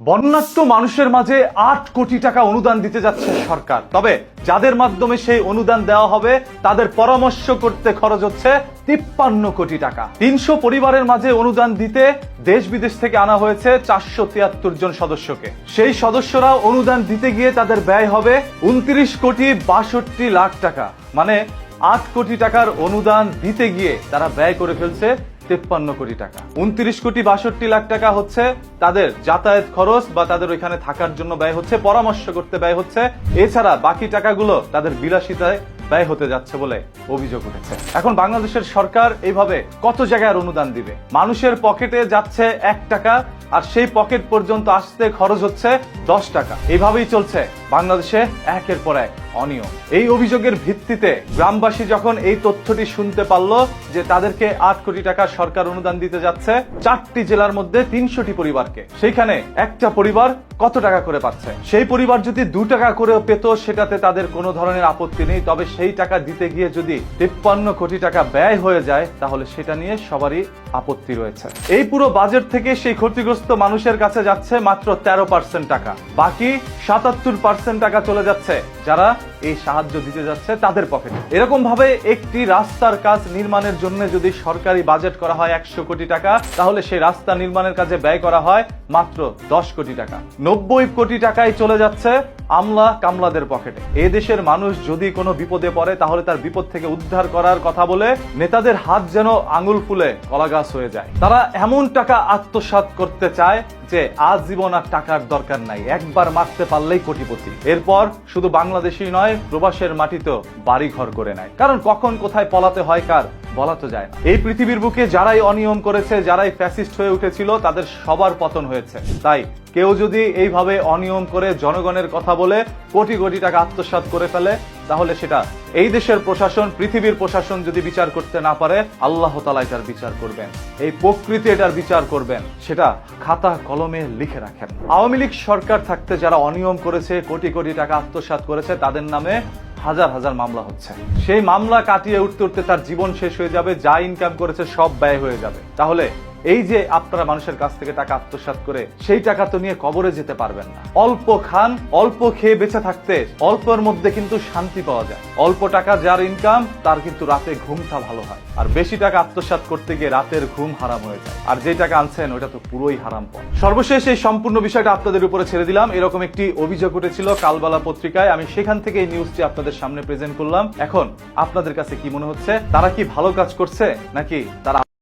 বন্যার্ত মানুষের মাঝে ৮ কোটি টাকা অনুদান দিতে যাচ্ছে সরকার। তবে যাদের মাধ্যমে সেই অনুদান দেওয়া হবে তাদের পরামর্শ করতে খরচ হচ্ছে ৫৩ কোটি টাকা। ৩০০ পরিবারের মাঝে অনুদান দিতে দেশ বিদেশ থেকে আনা হয়েছে ৪৭৩ জন সদস্যকে। সেই সদস্যরা অনুদান দিতে গিয়ে তাদের ব্যয় হবে ২৯,৬২,০০,০০০ টাকা। মানে ৮ কোটি টাকার অনুদান দিতে গিয়ে তারা ব্যয় করে ফেলছে ৫৩ কোটি টাকা। ২৯,৬২,০০,০০০ টাকা হচ্ছে তাদের যাতায়াত খরচ বা তাদের ওইখানে থাকার জন্য ব্যয় হচ্ছে, পরামর্শ করতে ব্যয় হচ্ছে। এছাড়া বাকি টাকাগুলো তাদের বিলাসিতায় ব্যয় হতে যাচ্ছে বলে অভিযোগ উঠেছে। এখন বাংলাদেশের সরকার এইভাবে কত জায়গায় অনুদান দিবে? মানুষের পকেটে যাচ্ছে ১ টাকা আর সেই পকেট পর্যন্ত আসতে খরচ হচ্ছে ১০ টাকা। এইভাবেই চলছে বাংলাদেশে একের পর এক অনিয়ম। এই অভিযোগের ভিত্তিতে গ্রামবাসী যখন এই তথ্যটি শুনতে পারলো যে তাদেরকে ৮ কোটি টাকা সরকার অনুদান দিতে যাচ্ছে ৪টি জেলার মধ্যে ৩০০টি পরিবারকে, সেইখানে একটা পরিবার কত টাকা করে পাচ্ছে? সেই পরিবার যদি ২ টাকা করে পেত সেটাতে তাদের কোনো ধরনের আপত্তি নেই। তবে সেই টাকা দিতে গিয়ে যদি ৫৩ কোটি টাকা ব্যয় হয়ে যায় তাহলে সেটা নিয়ে সবারই আপত্তি রয়েছে। এই পুরো বাজেট থেকে সেই ক্ষতিগ্রস্ত মানুষের কাছে যাচ্ছে মাত্র ১৩% টাকা। বাকি ৭৭% টাকা চলে যাচ্ছে যারা এই সাহায্য দিতে যাচ্ছে তাদের পকেটে। এরকম ভাবে একটি রাস্তার কাজ নির্মাণের জন্য যদি সরকারি বাজেট করা হয় ১০০ কোটি টাকা, তাহলে সেই রাস্তা নির্মাণের কাজে ব্যয় করা হয় মাত্র ১০ কোটি টাকা। ৯০ কোটি টাকাই চলে যাচ্ছে আমলা কামলাদের পকেটে। এই দেশের মানুষ যদি কোনো বিপদে পড়ে তাহলে তার বিপদ থেকে উদ্ধার করার কথা বলে নেতাদের হাত যেন আঙুল ফুলে কলাগাছ হয়ে যায়। তারা এমন টাকা আত্মসাৎ করতে চায় যে আজীবন আর টাকার দরকার নাই, একবার মারতে পারলেই কোটিপতি। এরপর শুধু বাংলাদেশী নয়, প্রবাসের মাটিতেও বাড়ি ঘর করে নেয়। কারণ কখন কোথায় পলাতে হয় কার বলা তো যায় না। এই পৃথিবীর বুকে যারাই অনিয়ম করেছে, যারাই ফ্যাসিস্ট হয়ে উঠেছিল, তাদের সবার পতন হয়েছে। তাই কেউ যদি এইভাবে অনিয়ম করে জনগণের কথা বলে কোটি কোটি টাকা আত্মসাৎ করে ফেলে, তাহলে সেটা এই দেশের প্রশাসন, পৃথিবীর প্রশাসন যদি বিচার করতে না পারে, আল্লাহ তাআলা এটার বিচার করবেন, এই প্রকৃতি এটার বিচার করবেন। সেটা খাতা কলমে লিখে রাখেন। আওয়ামী লীগ সরকার থাকতে যারা অনিয়ম করেছে, কোটি কোটি টাকা আত্মসাৎ করেছে, তাদের নামে হাজার হাজার মামলা হচ্ছে। সেই মামলা কাটিয়ে উঠতে উঠতে তার জীবন শেষ হয়ে যাবে, যা ইনকাম করেছে সব ব্যয় হয়ে যাবে। তাহলে এই যে আপনারা মানুষের কাছ থেকে টাকা আত্মসাৎ করে সেই টাকা তো নিয়ে কবরে যেতে পারবেন না। অল্প খান, অল্প খেয়ে বেঁচে থাকতে অল্পের মধ্যে কিন্তু শান্তি পাওয়া যায়। অল্প টাকা যার ইনকাম তার কিন্তু রাতে ঘুমটা ভালো হয়, আর বেশি টাকা আত্মসাৎ করতে গিয়ে রাতের ঘুম হারাম হয়ে যায়। আর যে টাকা আনছেন ওটা তো পুরোই হারাম পথ। সর্বশেষ এই সম্পূর্ণ বিষয়টা আপনাদের উপরে ছেড়ে দিলাম। এরকম একটি অভিযোগ উঠেছিল কালবেলা পত্রিকায়, আমি সেখান থেকে এই নিউজটি আপনাদের সামনে প্রেজেন্ট করলাম। এখন আপনাদের কাছে কি মনে হচ্ছে? তারা কি ভালো কাজ করছে নাকি তারা